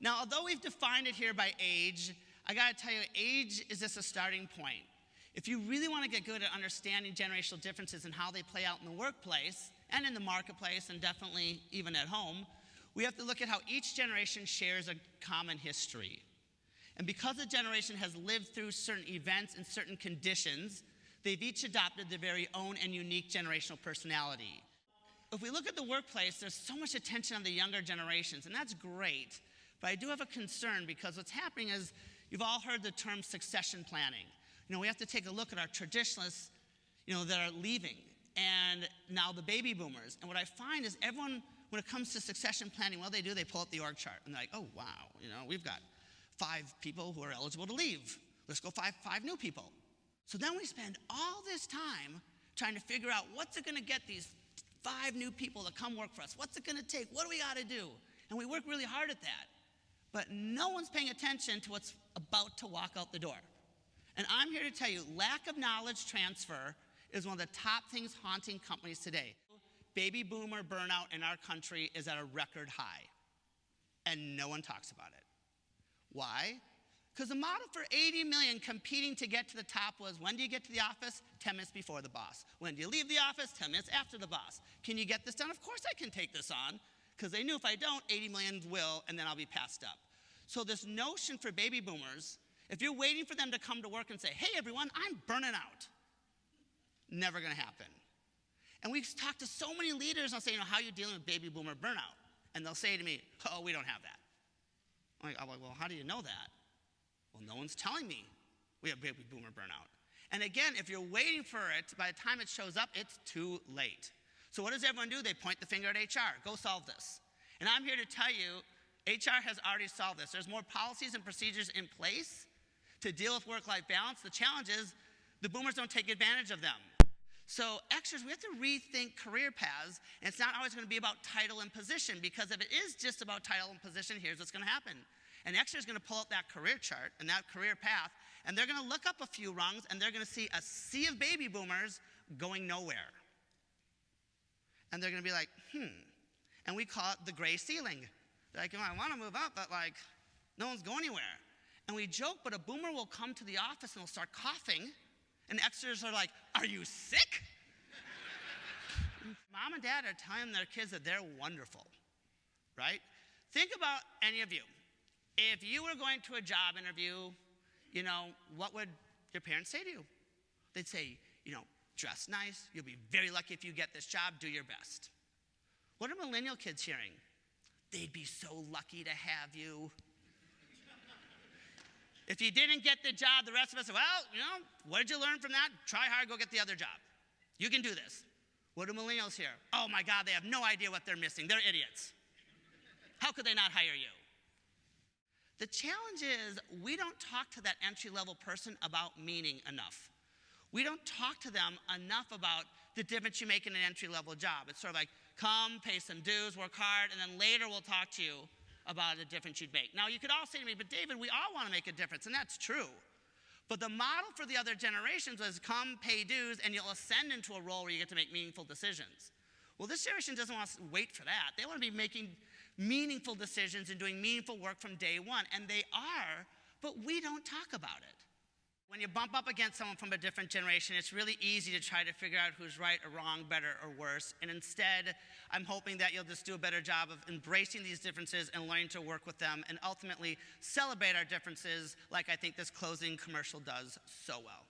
Now, although we've defined it here by age, I gotta tell you, age is just a starting point. If you really want to get good at understanding generational differences and how they play out in the workplace and in the marketplace and definitely even at home, we have to look at how each generation shares a common history. And because a generation has lived through certain events and certain conditions, they've each adopted their very own and unique generational personality. If we look at the workplace, there's so much attention on the younger generations, and that's great. But I do have a concern because what's happening is you've all heard the term succession planning. We have to take a look at our traditionalists, that are leaving, and now the baby boomers. And what I find is everyone, when it comes to succession planning, what they pull up the org chart, and they're like, oh, wow, we've got 5 people who are eligible to leave. Let's go five new people. So then we spend all this time trying to figure out what's it gonna get these 5 new people to come work for us? What's it gonna take? What do we gotta do? And we work really hard at that. But no one's paying attention to what's about to walk out the door. And I'm here to tell you, lack of knowledge transfer is one of the top things haunting companies today. Baby boomer burnout in our country is at a record high, and no one talks about it. Why? Because the model for 80 million competing to get to the top was, when do you get to the office? 10 minutes before the boss. When do you leave the office? 10 minutes after the boss. Can you get this done? Of course I can take this on, because they knew if I don't, 80 million will, and then I'll be passed up. So this notion for baby boomers, if you're waiting for them to come to work and say, hey everyone, I'm burning out, never gonna happen. And we've talked to so many leaders, and I'll say, how are you dealing with baby boomer burnout? And they'll say to me, oh, we don't have that. I'm like, well, how do you know that? Well, no one's telling me we have baby boomer burnout. And again, if you're waiting for it, by the time it shows up, it's too late. So what does everyone do? They point the finger at HR. Go solve this. And I'm here to tell you, HR has already solved this. There's more policies and procedures in place to deal with work-life balance. The challenge is the boomers don't take advantage of them. So extras, we have to rethink career paths, and it's not always going to be about title and position, because if it is just about title and position, here's what's going to happen. An extra is going to pull up that career chart and that career path, and they're going to look up a few rungs, and they're going to see a sea of baby boomers going nowhere. And they're going to be like, and we call it the gray ceiling. They're like, I want to move up, but no one's going anywhere. And we joke, but a boomer will come to the office and will start coughing, and extras are like, are you sick? Mom and dad are telling their kids that they're wonderful, right? Think about any of you. If you were going to a job interview, what would your parents say to you? They'd say, dress nice, you'll be very lucky if you get this job, do your best. What are millennial kids hearing? They'd be so lucky to have you. If you didn't get the job, the rest of us say, well, what did you learn from that? Try hard, go get the other job. You can do this. What do millennials hear? Oh my God, they have no idea what they're missing. They're idiots. How could they not hire you? The challenge is we don't talk to that entry-level person about meaning enough. We don't talk to them enough about the difference you make in an entry-level job. It's sort of like, come, pay some dues, work hard, and then later we'll talk to you about the difference you'd make. Now, you could all say to me, but David, we all want to make a difference, and that's true. But the model for the other generations was come, pay dues, and you'll ascend into a role where you get to make meaningful decisions. Well, this generation doesn't want to wait for that. They want to be making meaningful decisions and doing meaningful work from day one, and they are, but we don't talk about it. When you bump up against someone from a different generation, it's really easy to try to figure out who's right or wrong, better or worse. And instead, I'm hoping that you'll just do a better job of embracing these differences and learning to work with them and ultimately celebrate our differences like I think this closing commercial does so well.